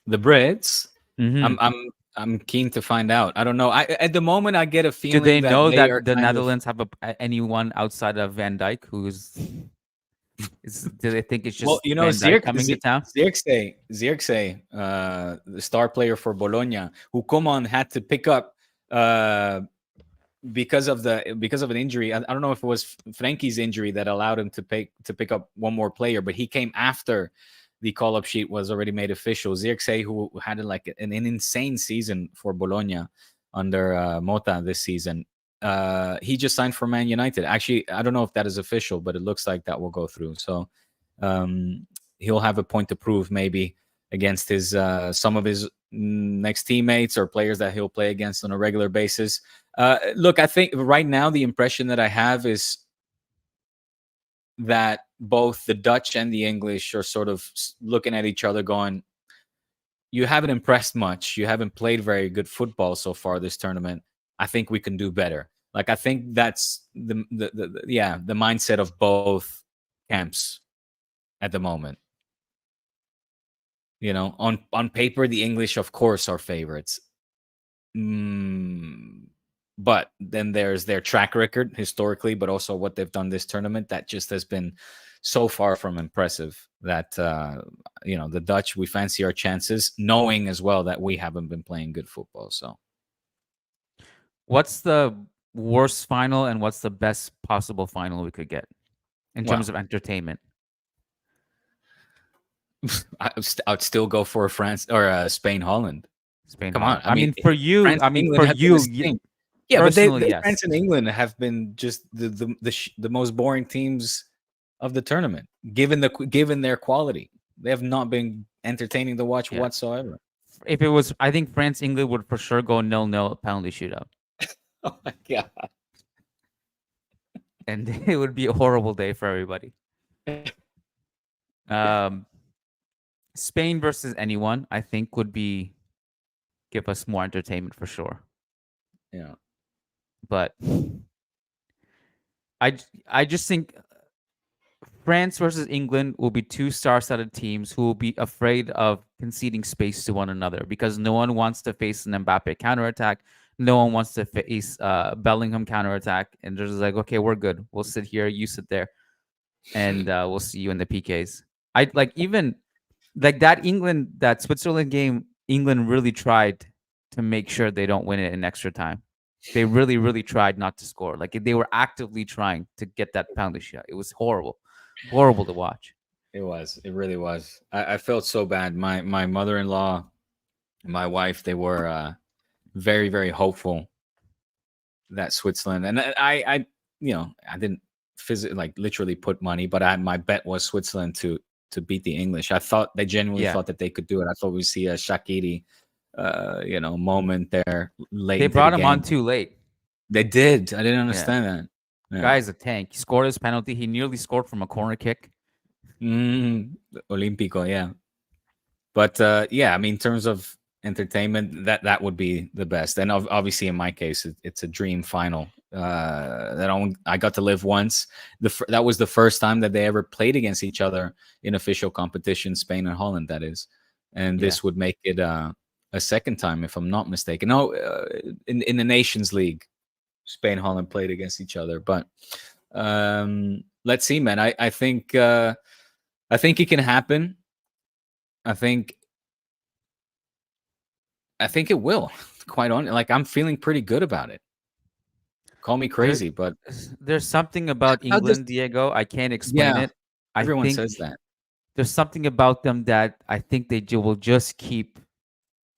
The Brits. Mm-hmm. I'm keen to find out. I don't know. At the moment I get a Do they feeling that know they are that the kind of. Netherlands have anyone outside of Van Dijk who's do they think it's Well, just Van Dijk coming to town? Zirkzee, the star player for Bologna, who Coman had to pick up uh, because of an injury. I don't know if it was Frankie's injury that allowed him to pick up one more player, but he came after the call up sheet was already made official. Zirkzee, who had like an insane season for Bologna under Mota this season, he just signed for Man United. Actually, I don't know if that is official, but it looks like that will go through. So he'll have a point to prove maybe against his some of his next teammates or players that he'll play against on a regular basis. Look, I think right now the impression that I have is that both the Dutch and the English are sort of looking at each other going, you haven't impressed much. You haven't played very good football so far this tournament. I think we can do better. Like I think that's the mindset of both camps at the moment. On paper, the English, of course, are favorites. But then there's their track record historically, but also what they've done this tournament that just has been so far from impressive that the Dutch, we fancy our chances, knowing as well that we haven't been playing good football. So What's the worst final and what's the best possible final we could get in terms of entertainment? I'd still go for France or Spain, Holland. Spain, Come Holland. on, I mean, for you, France and England have been the same. Yeah, but yes. France and England have been just the most boring teams of the tournament, given their quality. They have not been entertaining to watch whatsoever. If it was, I think France England would for sure go 0-0 penalty shootout. Oh my god! And it would be a horrible day for everybody. Spain versus anyone, I think, would give us more entertainment for sure. Yeah, but I just think France versus England will be two star-studded teams who will be afraid of conceding space to one another because no one wants to face an Mbappe counterattack. No one wants to face Bellingham counterattack. And they're just like, okay, we're good. We'll sit here. You sit there. And we'll see you in the PKs. I like even like that Switzerland game, England really tried to make sure they don't win it in extra time. They really, really tried not to score. Like they were actively trying to get that penalty shot. It was horrible to watch. It was. It really was. I felt so bad. My mother-in-law, my wife, they were very, very hopeful that Switzerland, and I didn't literally put money, but my bet was Switzerland to beat the English. I thought they genuinely thought that they could do it. I thought we'd see a Shaqiri moment there late. They brought him on too late. They did. I didn't understand that. Yeah. Guy's a tank. He scored his penalty. He nearly scored from a corner kick. Olímpico, yeah. But I mean, in terms of entertainment, that would be the best. And obviously, in my case, it's a dream final. I got to live once. That was the first time that they ever played against each other in official competition, Spain and Holland, that is. And this would make it a second time, if I'm not mistaken. No, in the Nations League, Spain Holland played against each other. But let's see, man. I think it can happen. I think it will. Quite honestly, like I'm feeling pretty good about it. Call me crazy, but there's something about England, Diego. I can't explain it. Everyone says that. There's something about them that I think they will just keep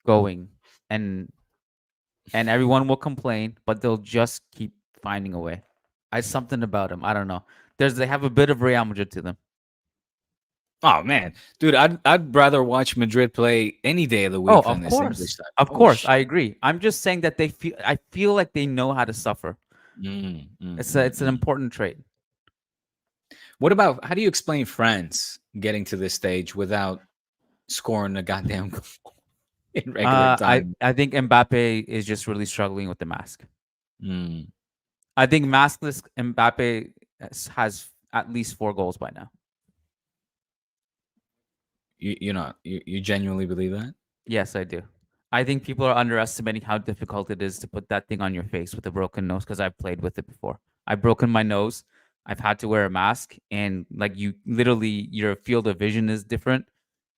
going, and everyone will complain, but they'll just keep finding a way. Something about them. I don't know. They have a bit of Real Madrid to them. Oh man, dude, I'd rather watch Madrid play any day of the week than this English side. Of course, I agree. I'm just saying that I feel like they know how to suffer. It's an important trait. What about how do you explain France getting to this stage without scoring a goddamn goal in regular time? I think Mbappe is just really struggling with the mask. I think maskless Mbappe has at least 4 goals by now. You genuinely believe that? Yes, I do. I think people are underestimating how difficult it is to put that thing on your face with a broken nose because I've played with it before. I've broken my nose. I've had to wear a mask, and like your field of vision is different,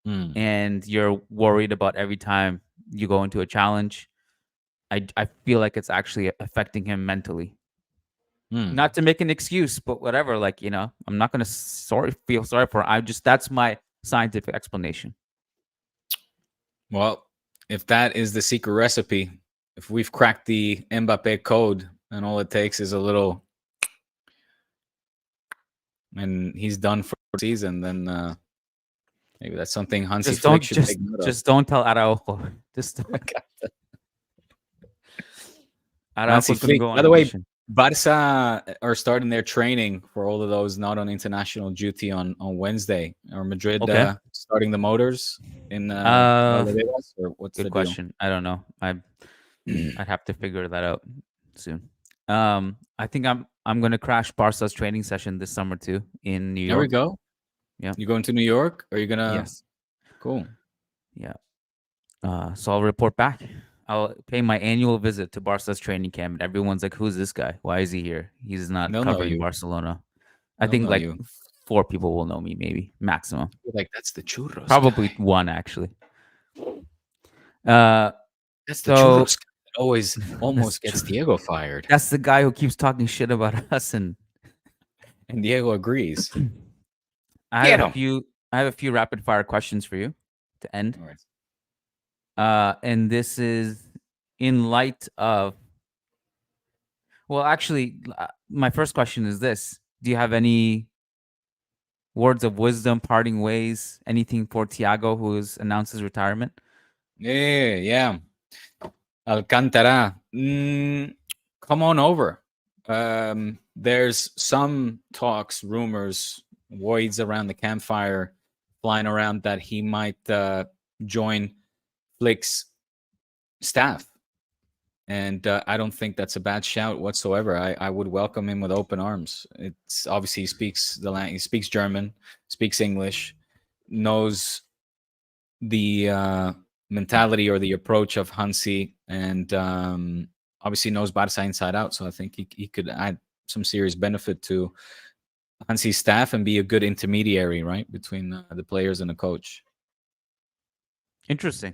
and you're worried about every time you go into a challenge. I feel like it's actually affecting him mentally. Not to make an excuse, but whatever. Like I'm not gonna feel sorry for him. That's my scientific explanation. Well, if that is the secret recipe, if we've cracked the Mbappe code and all it takes is a little and he's done for the season, then maybe that's something Hansi Flick should take note of. Just don't tell Araujo. Just don't. Hansi Flick. By the way, Barca are starting their training for all of those not on international duty on Wednesday. Or Madrid starting the motors in Valdeveras, or what's good the question? Deal? I don't know. I'd have to figure that out soon. I think I'm gonna crash Barca's training session this summer too in New There we York. go. Yeah. You going to New York? Or are you gonna? Yes. Cool. Yeah. So I'll report back. I'll pay my annual visit to Barca's training camp, and everyone's like, "Who's this guy? Why is he here? He's not They'll know covering you. Barcelona." I They'll think know like you. 4 people will know me, maybe maximum. You're like, that's the churros Probably guy. one actually. Uh, That's the so churros guy that always that's almost gets Diego fired. that's the guy who keeps talking shit about us, and And Diego agrees. I Get have a him. few. I have a few rapid fire questions for you to end. All right. And this is in light of. Well, actually, my first question is this: do you have any words of wisdom, parting ways, anything for Thiago, who has announced his retirement? Yeah. Alcantara. Come on over. There's some talks, rumors, voids around the campfire flying around that he might join Flick's staff. And I don't think that's a bad shout whatsoever. I would welcome him with open arms. It's obviously he speaks the language, he speaks German, speaks English, knows the mentality or the approach of Hansi, and obviously knows Barca inside out. So I think he could add some serious benefit to Hansi's staff and be a good intermediary, right, between the players and the coach. Interesting.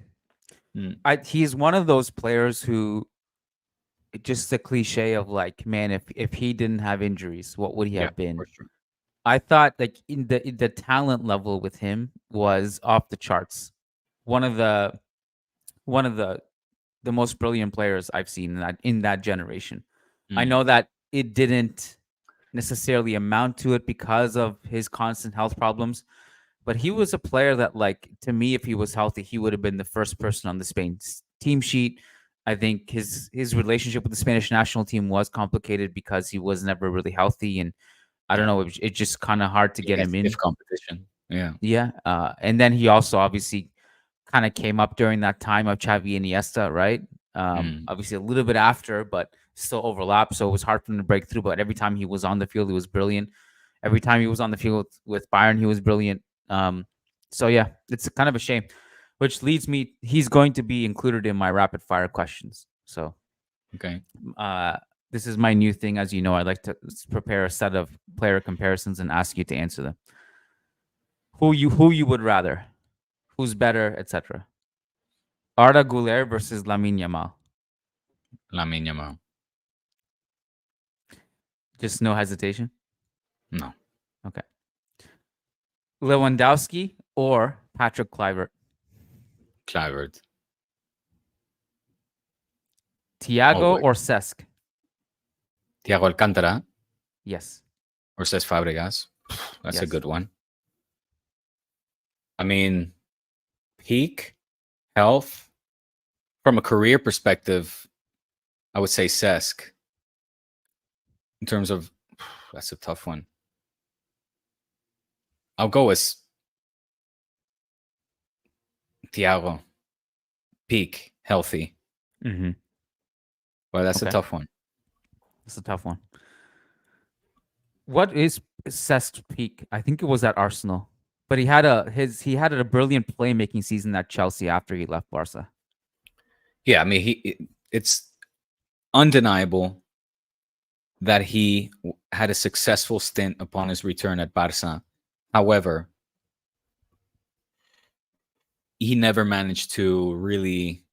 Mm. He's one of those players who, just the cliche of like, man, if he didn't have injuries, what would he Yeah, have been? for sure. I thought like in the talent level with him was off the charts. One of the most brilliant players I've seen in that generation. I Mm. know that it didn't necessarily amount to it because of his constant health problems, but he was a player that, like, to me, if he was healthy, he would have been the first person on the Spain team sheet. I think his relationship with the Spanish national team was complicated because he was never really healthy, and I don't Yeah, know, it's just kind of hard to he get has him stiff in. competition. Yeah. Yeah, and then he also obviously kind of came up during that time of Xavi and Iniesta, right? Mm. Obviously a little bit after, but still overlapped, so it was hard for him to break through. But every time he was on the field, he was brilliant. Every time he was on the field with Bayern, he was brilliant. So yeah, it's kind of a shame, which leads me. He's going to be included in my rapid fire questions. So Okay. this is my new thing, as you know. I like to prepare a set of player comparisons and ask you to answer them. Who you would rather? Who's better, etc. Arda Guler versus Lamine Yamal. Lamine Yamal. Just no hesitation. No. Okay. Lewandowski or Patrick Kluivert. Kluivert. Thiago Always. or Cesc. Thiago Alcantara Yes. or Cesc Fabregas. That's a Yes. good one. I mean, peak health from a career perspective, I would say Cesc. In terms of, that's a tough one. I'll go with Thiago. Peak healthy. Mm-hmm. Well, that's Okay. a tough one. That's a tough one. What is Cesc's peak? I think it was at Arsenal, but he had a brilliant playmaking season at Chelsea after he left Barca. Yeah, I mean, it's undeniable that he had a successful stint upon his return at Barca. However, he never managed to really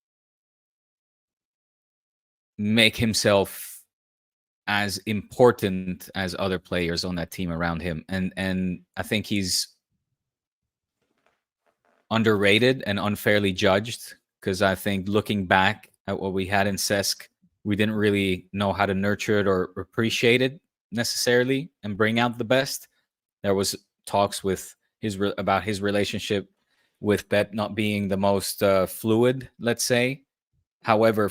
make himself as important as other players on that team around him. And I think he's underrated and unfairly judged, because I think looking back at what we had in Cesc, we didn't really know how to nurture it or appreciate it necessarily and bring out the best. There was talks with about his relationship with Pep not being the most fluid, let's say. However,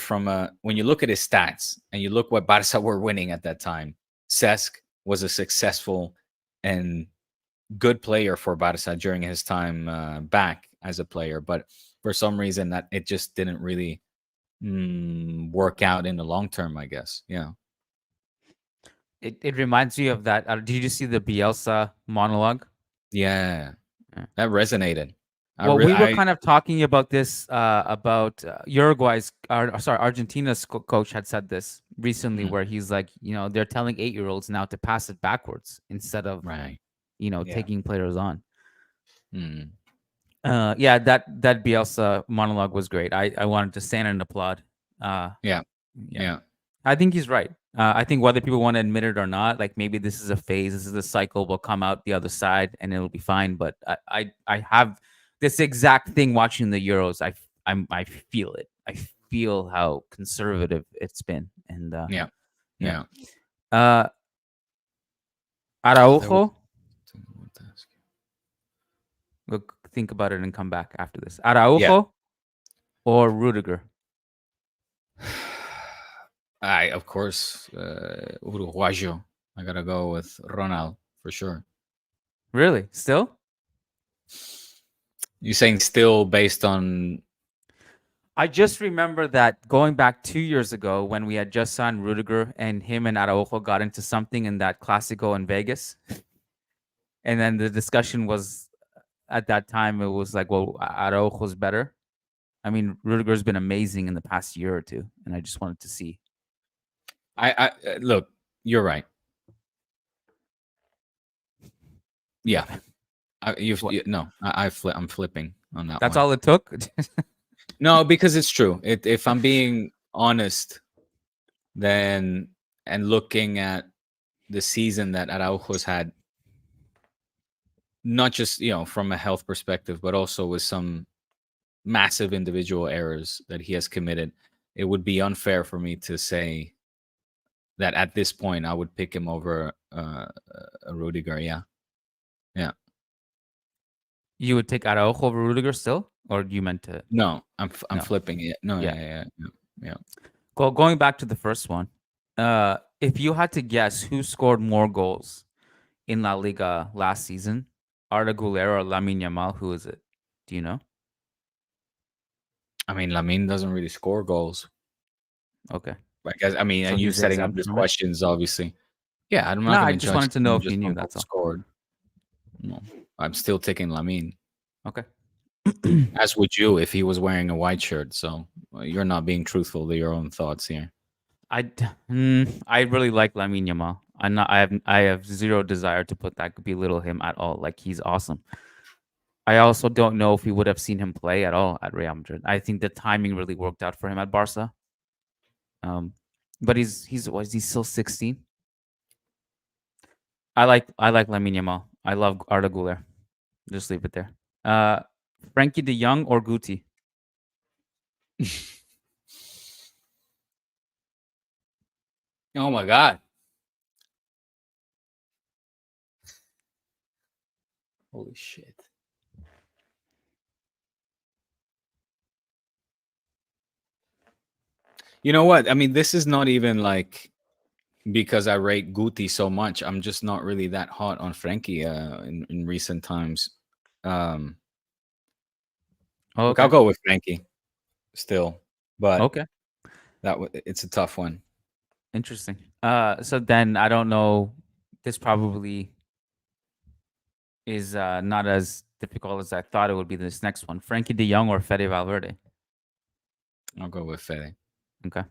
when you look at his stats and you look what Barca were winning at that time, Cesc was a successful and good player for Barca during his time back as a player. But for some reason, that it just didn't really work out in the long term, I guess. Yeah. It reminds me of that. Did you see the Bielsa monologue? Yeah, Yeah. that resonated. Well, we were kind of talking about this about Uruguay's, sorry, Argentina's coach had said this recently, Mm, where he's like, they're telling 8-year-olds now to pass it backwards instead of right. Yeah. taking players on. Mm, Yeah, that Bielsa monologue was great. I wanted to stand and applaud. yeah. Yeah, Yeah. I think he's right. I think whether people want to admit it or not, like maybe this is a phase, this is a cycle. We'll come out the other side and it'll be fine. But I have this exact thing watching the Euros. I feel it. I feel how conservative it's been, and Yeah. yeah. Yeah. Uh, There was Araujo. something I wanted to ask you. We'll think about it and come back after this. Yeah. Araujo or Rudiger. Of course, Uruguayo. I gotta go with Ronald for sure. Really? Still? You saying still based on? I just remember that going back 2 years ago when we had just signed Rudiger and him and Araujo got into something in that Clasico in Vegas. And then the discussion was at that time, it was like, well, Araujo's better. I mean, Rudiger's been amazing in the past year or two. And I just wanted to see. I look. You're right. Yeah. I'm flipping on that. That's one. all it took. No, because it's true. If I'm being honest, then and looking at the season that Araujo's had, not just from a health perspective, but also with some massive individual errors that he has committed, it would be unfair for me to say that at this point I would pick him over Rudiger. Yeah, yeah. You would take Araujo over Rudiger still? Or you meant to? No, I'm No. flipping it. No, Yeah. yeah. Well, going back to the first one, if you had to guess who scored more goals in La Liga last season, Arda Güler or Lamine Yamal, who is it? Do you know? I mean, Lamine doesn't really score goals. Okay. I guess. I mean, So and you he's setting up exempt these from it? questions, obviously. Yeah, I'm No, not I going to just judge wanted to know him if just you knew, on that's goals all. scored. No, I'm still taking Lamine, Okay. as would you if he was wearing a white shirt. So you're not being truthful to your own thoughts here. I really like Lamine Yamal. I have zero desire to belittle him at all. Like, he's awesome. I also don't know if we would have seen him play at all at Real Madrid. I think the timing really worked out for him at Barca. But is he still 16? I like Lamine Yamal. I love Arda Güler. Just leave it there. Frankie De Jong or Guti? Oh my god! Holy shit! You know what? I mean, this is not even like because I rate Guti so much. I'm just not really that hot on Frankie in recent times. Oh, Look, I'll okay. go with Frankie still, but Okay. it's a tough one. Interesting. So then I don't know. This probably is not as difficult as I thought it would be. This next one, Frankie De Jong or Fede Valverde? I'll go with Fede. Okay.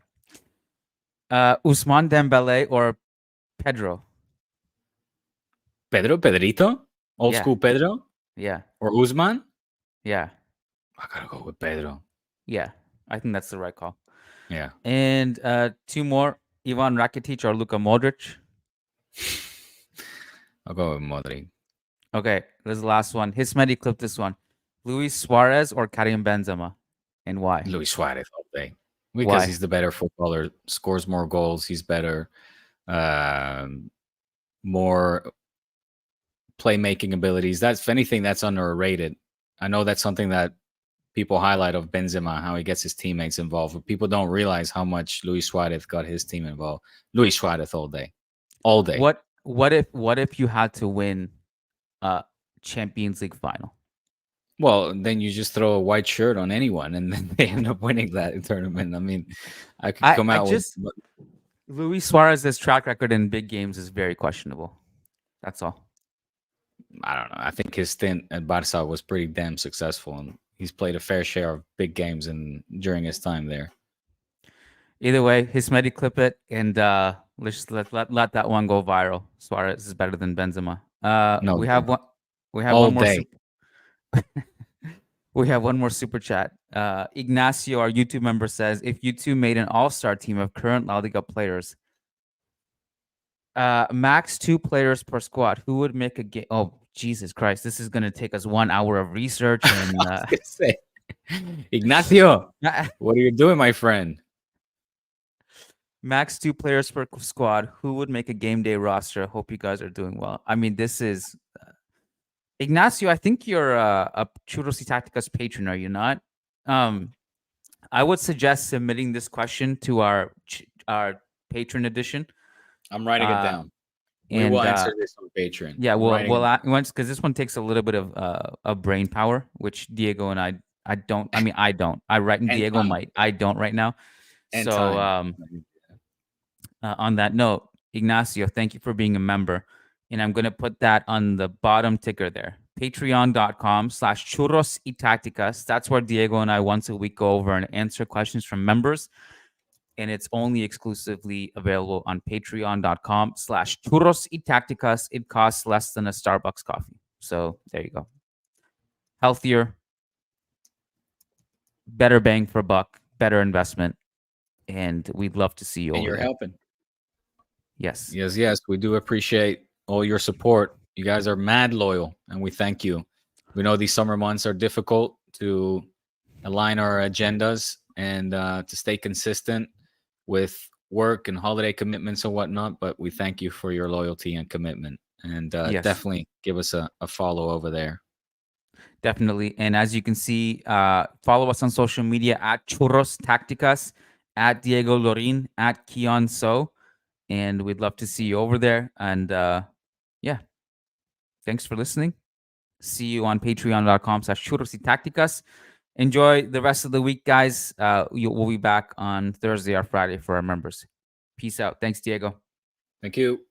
Ousmane Dembele or Pedro? Pedrito, old Yeah. school Pedro, Yeah. or Usman. Yeah. I gotta go with Pedro. Yeah. I think that's the right call. Yeah. And two more, Ivan Rakitic or Luka Modric? I'll go with Modric. Okay, this is the last one. Hismedi clip this one. Luis Suarez or Karim Benzema? And why? Luis Suarez all day. Because Why? he's the better footballer, scores more goals, he's better, more playmaking abilities. That's, if anything, that's underrated. I know that's something that people highlight of Benzema, how he gets his teammates involved, but people don't realize how much Luis Suarez got his team involved. Luis Suarez all day. All day. What if you had to win a Champions League final? Well, then you just throw a white shirt on anyone, and then they end up winning that tournament. I mean, I could come out with Luis Suarez's track record in big games is very questionable. That's all. I don't know. I think his stint at Barca was pretty damn successful, and he's played a fair share of big games during his time there. Either way, Hismedi clip it and let's just let that one go viral. Suarez is better than Benzema. No, We have one. We have all one more. day. We have one more super chat. Ignacio, our YouTube member, says, if you two made an all-star team of current La Liga players, max 2 players per squad, who would make a game? Oh, Jesus Christ. This is going to take us 1 hour of research. And Ignacio, what are you doing, my friend? Max 2 players per squad. Who would make a game day roster? Hope you guys are doing well. I mean, this is... Ignacio, I think you're a Churros y Tacticas patron, are you not? I would suggest submitting this question to our patron edition. I'm writing it down. We will answer this on Patreon. Yeah, once because this one takes a little bit of brain power, which Diego and I don't. I mean, I don't. I write and Diego time. Might. I don't right now. And so on that note, Ignacio, thank you for being a member. And I'm going to put that on the bottom ticker there. Patreon.com/churros y tacticas. That's where Diego and I once a week go over and answer questions from members. And it's only exclusively available on patreon.com/churros y tacticas. It costs less than a Starbucks coffee. So there you go. Healthier, better bang for buck, better investment. And we'd love to see you and over you're there. Helping. Yes. Yes. We do appreciate all your support. You guys are mad loyal, and we thank you. We know these summer months are difficult to align our agendas and to stay consistent with work and holiday commitments and whatnot, but we thank you for your loyalty and commitment. And definitely give us a follow over there. Definitely. And as you can see, follow us on social media at Churros Tacticas, at Diego Lorin, at Kion So. And we'd love to see you over there. And yeah, thanks for listening. See you on patreon.com/Churros y Tacticas. Enjoy the rest of the week, guys. We'll be back on Thursday or Friday for our members. Peace out. Thanks, Diego. Thank you.